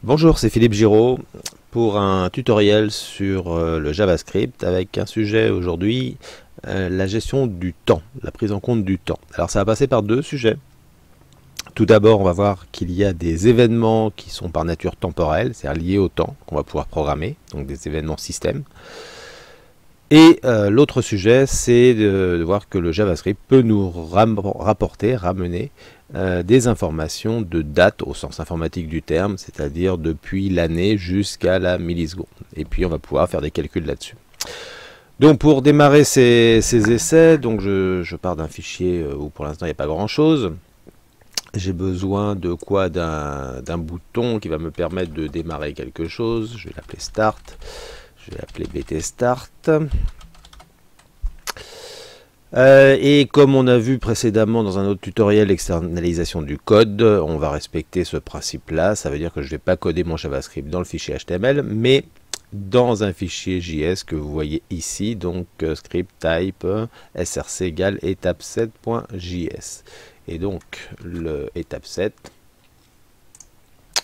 Bonjour, c'est Philippe Giraud pour un tutoriel sur le JavaScript avec un sujet aujourd'hui, la gestion du temps, la prise en compte du temps. Alors ça va passer par deux sujets. Tout d'abord, on va voir qu'il y a des événements qui sont par nature temporels, c'est-à-dire liés au temps, qu'on va pouvoir programmer, donc des événements système. Et l'autre sujet, c'est de voir que le JavaScript peut nous ramener des informations de date au sens informatique du terme, c'est-à-dire depuis l'année jusqu'à la milliseconde. Et puis on va pouvoir faire des calculs là-dessus. Donc pour démarrer ces essais, donc je pars d'un fichier où pour l'instant il n'y a pas grand-chose. J'ai besoin de quoi? D'un bouton qui va me permettre de démarrer quelque chose. Je vais l'appeler Start. Je vais l'appeler BT Start. Et comme on a vu précédemment dans un autre tutoriel externalisation du code, on va respecter ce principe-là. Ça veut dire que je ne vais pas coder mon JavaScript dans le fichier HTML, mais dans un fichier JS que vous voyez ici, donc script type src égale étape7.js. Et donc le étape 7,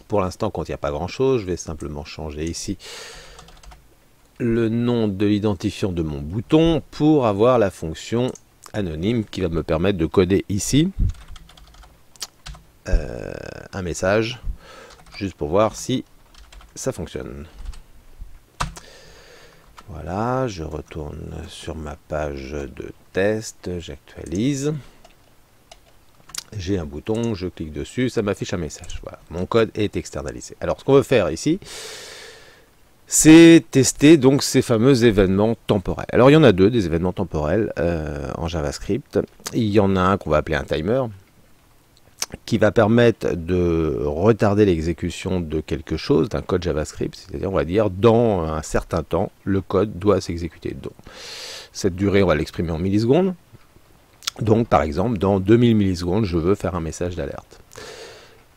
pour l'instant quand il n'y a pas grand chose, je vais simplement changer ici le nom de l'identifiant de mon bouton pour avoir la fonction anonyme qui va me permettre de coder ici un message juste pour voir si ça fonctionne. Voilà, je retourne sur ma page de test, j'actualise. J'ai un bouton, je clique dessus, ça m'affiche un message. Voilà, mon code est externalisé. Alors ce qu'on veut faire ici, c'est tester donc ces fameux événements temporels. Alors il y en a deux, des événements temporels en JavaScript. Il y en a un qu'on va appeler un timer, qui va permettre de retarder l'exécution de quelque chose, d'un code JavaScript, c'est-à-dire on va dire dans un certain temps, le code doit s'exécuter. Donc cette durée, on va l'exprimer en millisecondes. Donc par exemple, dans 2000 millisecondes, je veux faire un message d'alerte.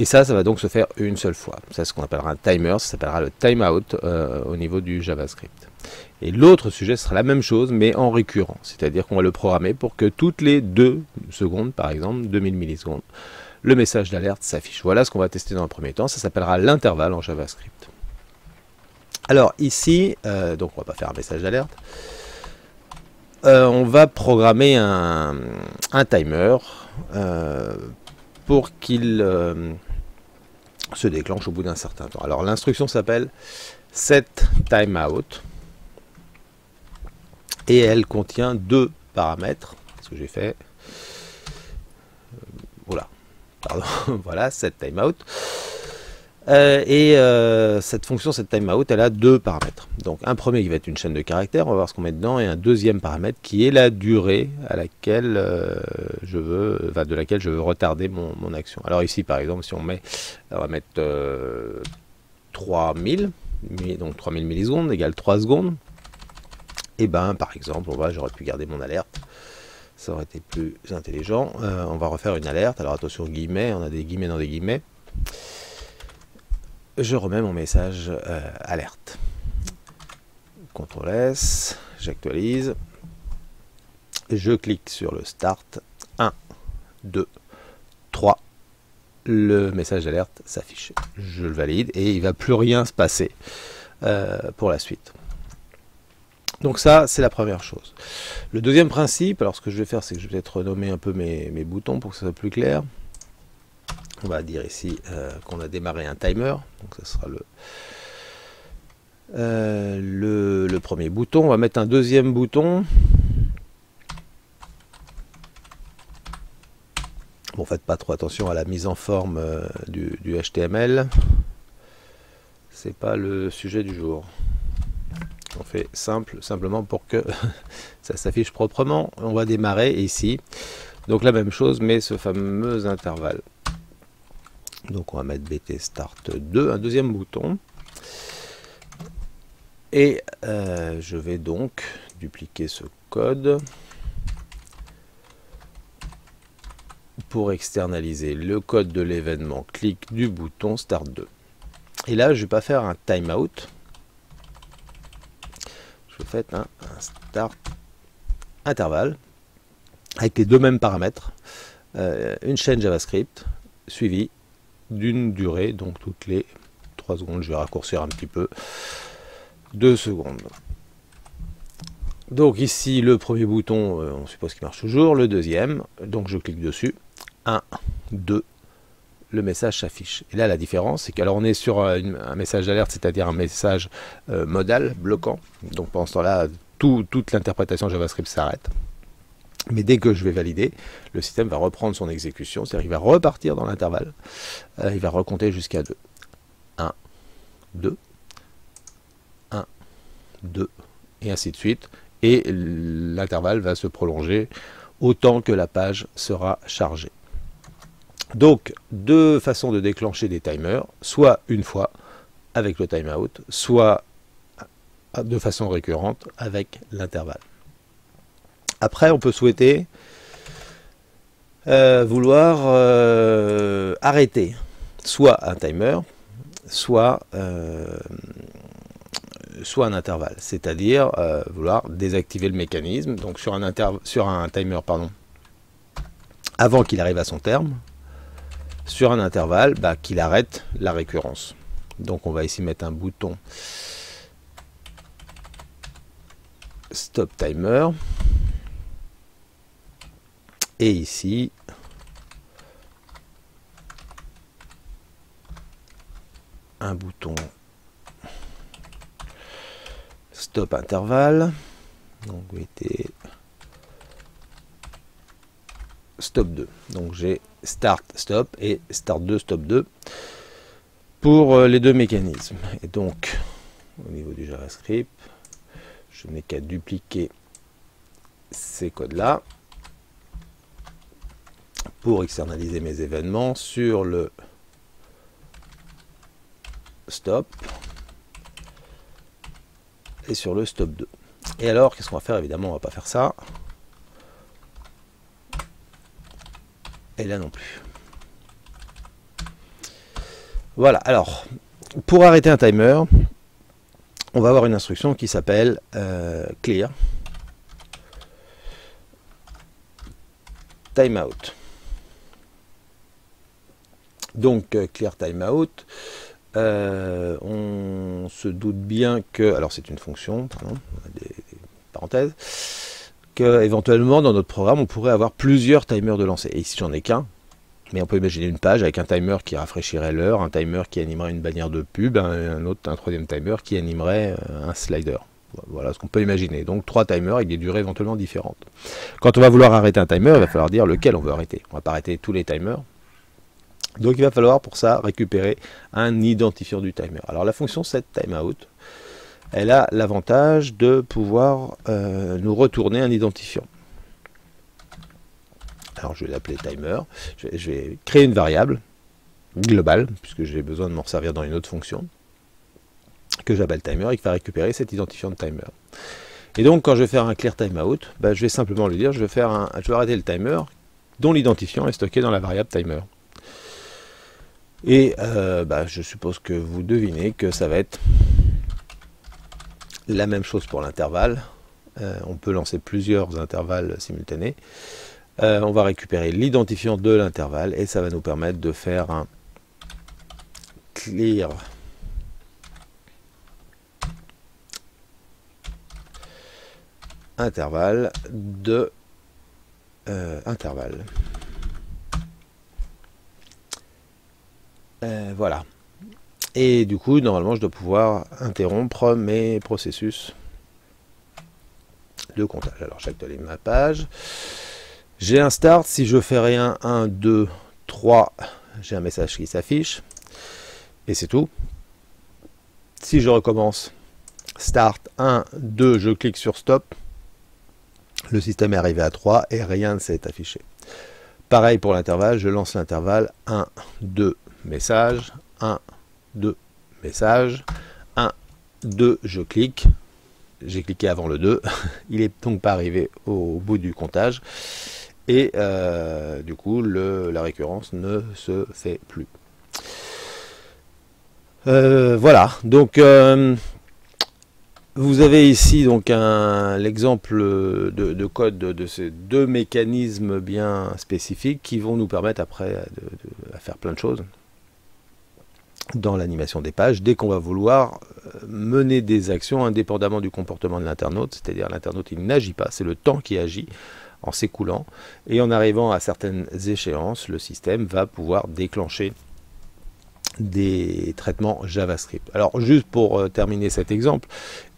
Et ça va donc se faire une seule fois. C'est ce qu'on appellera un timer, ça s'appellera le timeout au niveau du JavaScript. Et l'autre sujet sera la même chose, mais en récurrent. C'est-à-dire qu'on va le programmer pour que toutes les 2 secondes, par exemple, 2000 millisecondes, le message d'alerte s'affiche. Voilà ce qu'on va tester dans un premier temps. Ça s'appellera l'intervalle en JavaScript. Alors ici, donc on ne va pas faire un message d'alerte. On va programmer un timer pour qu'il se déclenche au bout d'un certain temps. Alors l'instruction s'appelle setTimeout et elle contient deux paramètres. Ce que j'ai fait, voilà, pardon, voilà, setTimeout. Cette fonction setTimeout, elle a deux paramètres. Donc un premier qui va être une chaîne de caractères, on va voir ce qu'on met dedans, et un deuxième paramètre qui est la durée à laquelle de laquelle je veux retarder mon action. Alors ici par exemple, si on va mettre 3000, donc 3000 millisecondes égale 3 secondes, et ben par exemple, j'aurais pu garder mon alerte. Ça aurait été plus intelligent. On va refaire une alerte. Alors attention aux guillemets, on a des guillemets dans des guillemets. Je remets mon message alerte. CTRL S, j'actualise. Je clique sur le start. 1, 2, 3. Le message d'alerte s'affiche. Je le valide et il ne va plus rien se passer pour la suite. Donc ça, c'est la première chose. Le deuxième principe, alors ce que je vais faire, c'est que je vais peut-être renommer un peu mes boutons pour que ça soit plus clair. On va dire ici qu'on a démarré un timer, donc ça sera le premier bouton. On va mettre un deuxième bouton. Bon, faites pas trop attention à la mise en forme du HTML. C'est pas le sujet du jour. On fait simplement pour que ça s'affiche proprement. On va démarrer ici. Donc la même chose, mais ce fameux intervalle. Donc on va mettre BT Start 2, un deuxième bouton. Et je vais donc dupliquer ce code pour externaliser le code de l'événement clic du bouton Start 2. Et là, je ne vais pas faire un timeout. Je vais faire un start intervalle avec les deux mêmes paramètres. Une chaîne JavaScript suivie d'une durée, donc toutes les 3 secondes, je vais raccourcir un petit peu, 2 secondes. Donc ici, le premier bouton, on suppose qu'il marche toujours, le deuxième, donc je clique dessus, 1, 2, le message s'affiche. Et là, la différence, c'est qu'alors on est sur un message d'alerte, c'est-à-dire un message modal, bloquant. Donc pendant ce temps-là, toute l'interprétation JavaScript s'arrête. Mais dès que je vais valider, le système va reprendre son exécution, c'est-à-dire qu'il va repartir dans l'intervalle. Il va recompter jusqu'à 2. 1, 2, 1, 2, et ainsi de suite. Et l'intervalle va se prolonger autant que la page sera chargée. Donc, deux façons de déclencher des timers, soit une fois avec le timeout, soit de façon récurrente avec l'intervalle. Après, on peut souhaiter vouloir arrêter soit un timer, soit un intervalle, c'est-à-dire vouloir désactiver le mécanisme, donc sur un timer, avant qu'il arrive à son terme, sur un intervalle, qu'il arrête la récurrence. Donc on va ici mettre un bouton Stop Timer. Et ici, un bouton Stop Intervalle. Donc vous mettez Stop 2. Donc j'ai Start Stop et Start 2 Stop 2 pour les deux mécanismes. Et donc au niveau du JavaScript, je n'ai qu'à dupliquer ces codes là pour externaliser mes événements sur le stop et sur le stop 2. Et alors, qu'est-ce qu'on va faire? Évidemment, on va pas faire ça. Et là non plus. Voilà, alors, pour arrêter un timer, on va avoir une instruction qui s'appelle clear timeout. Donc clear timeout, on se doute bien que, alors c'est une fonction, pardon, des parenthèses, que éventuellement dans notre programme on pourrait avoir plusieurs timers de lancer. Et ici j'en ai qu'un, mais on peut imaginer une page avec un timer qui rafraîchirait l'heure, un timer qui animerait une bannière de pub, un troisième timer qui animerait un slider. Voilà ce qu'on peut imaginer. Donc 3 timers avec des durées éventuellement différentes. Quand on va vouloir arrêter un timer, il va falloir dire lequel on veut arrêter. On ne va pas arrêter tous les timers. Donc il va falloir pour ça récupérer un identifiant du timer. Alors la fonction setTimeout, elle a l'avantage de pouvoir nous retourner un identifiant. Alors je vais l'appeler timer. Je vais créer une variable globale, puisque j'ai besoin de m'en servir dans une autre fonction, que j'appelle timer et qui va récupérer cet identifiant de timer. Et donc quand je vais faire un clear timeout, je vais simplement lui dire je vais arrêter le timer dont l'identifiant est stocké dans la variable timer. Et je suppose que vous devinez que ça va être la même chose pour l'intervalle. On peut lancer plusieurs intervalles simultanés. On va récupérer l'identifiant de l'intervalle et ça va nous permettre de faire un clear intervalle de intervalle. Voilà. Et du coup, normalement, je dois pouvoir interrompre mes processus de comptage. Alors, j'actualise ma page. J'ai un start. Si je fais rien, 1, 2, 3, j'ai un message qui s'affiche. Et c'est tout. Si je recommence, start 1, 2, je clique sur stop. Le système est arrivé à 3 et rien ne s'est affiché. Pareil pour l'intervalle, je lance l'intervalle 1, 2, message, 1, 2, message, 1, 2, je clique, j'ai cliqué avant le 2, il n'est donc pas arrivé au bout du comptage, et du coup la récurrence ne se fait plus. Voilà, donc vous avez ici donc l'exemple de code de ces deux mécanismes bien spécifiques qui vont nous permettre après de faire plein de choses. dans l'animation des pages dès qu'on va vouloir mener des actions indépendamment du comportement de l'internaute, c'est-à-dire l'internaute il n'agit pas, c'est le temps qui agit en s'écoulant, et en arrivant à certaines échéances, le système va pouvoir déclencher des traitements JavaScript. Alors juste pour terminer cet exemple,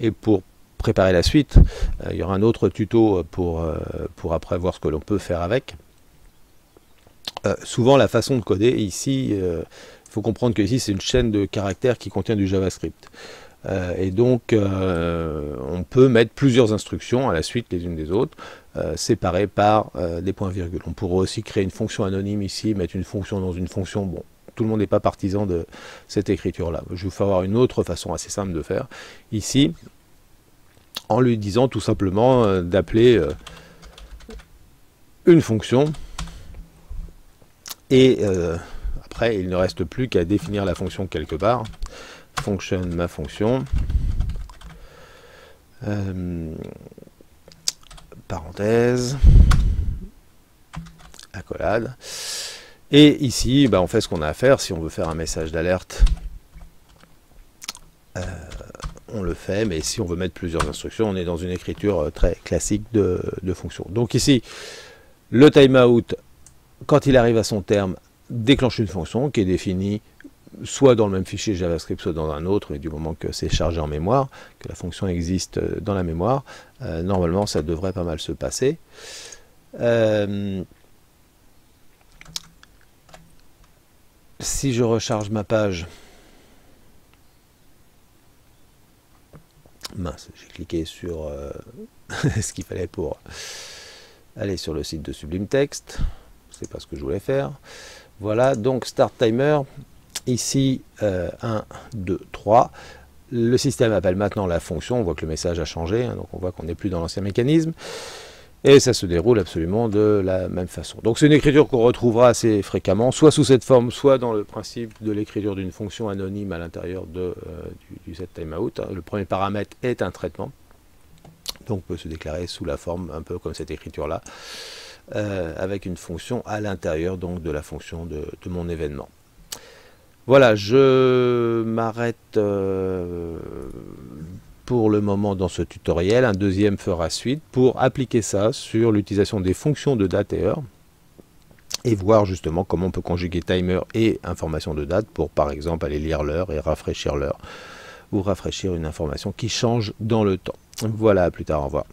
et pour préparer la suite, il y aura un autre tuto pour après voir ce que l'on peut faire avec. Souvent la façon de coder ici, il faut comprendre que ici c'est une chaîne de caractères qui contient du JavaScript. Et donc on peut mettre plusieurs instructions à la suite les unes des autres, séparées par des points-virgules. On pourrait aussi créer une fonction anonyme ici, mettre une fonction dans une fonction. Bon, tout le monde n'est pas partisan de cette écriture-là. Je vais vous faire voir une autre façon assez simple de faire. Ici, en lui disant tout simplement d'appeler une fonction, et après il ne reste plus qu'à définir la fonction quelque part. Function, ma fonction, parenthèse, accolade, et ici on fait ce qu'on a à faire. Si on veut faire un message d'alerte, on le fait, mais si on veut mettre plusieurs instructions, on est dans une écriture très classique de fonction. Donc ici, le timeout, quand il arrive à son terme, déclenche une fonction qui est définie soit dans le même fichier JavaScript, soit dans un autre, et du moment que c'est chargé en mémoire, que la fonction existe dans la mémoire, normalement ça devrait pas mal se passer. Si je recharge ma page, mince, j'ai cliqué sur ce qu'il fallait pour aller sur le site de Sublime Text, c'est pas ce que je voulais faire. Voilà, donc Start Timer. Ici, 1, 2, 3. Le système appelle maintenant la fonction. On voit que le message a changé, hein, donc on voit qu'on n'est plus dans l'ancien mécanisme. Et ça se déroule absolument de la même façon. Donc c'est une écriture qu'on retrouvera assez fréquemment, soit sous cette forme, soit dans le principe de l'écriture d'une fonction anonyme à l'intérieur du setTimeout. Le premier paramètre est un traitement, donc peut se déclarer sous la forme un peu comme cette écriture-là, avec une fonction à l'intérieur donc de la fonction de mon événement. Voilà, je m'arrête pour le moment dans ce tutoriel. Un deuxième fera suite pour appliquer ça sur l'utilisation des fonctions de date et heure et voir justement comment on peut conjuguer timer et information de date pour par exemple aller lire l'heure et rafraîchir l'heure ou rafraîchir une information qui change dans le temps. Voilà, à plus tard, au revoir.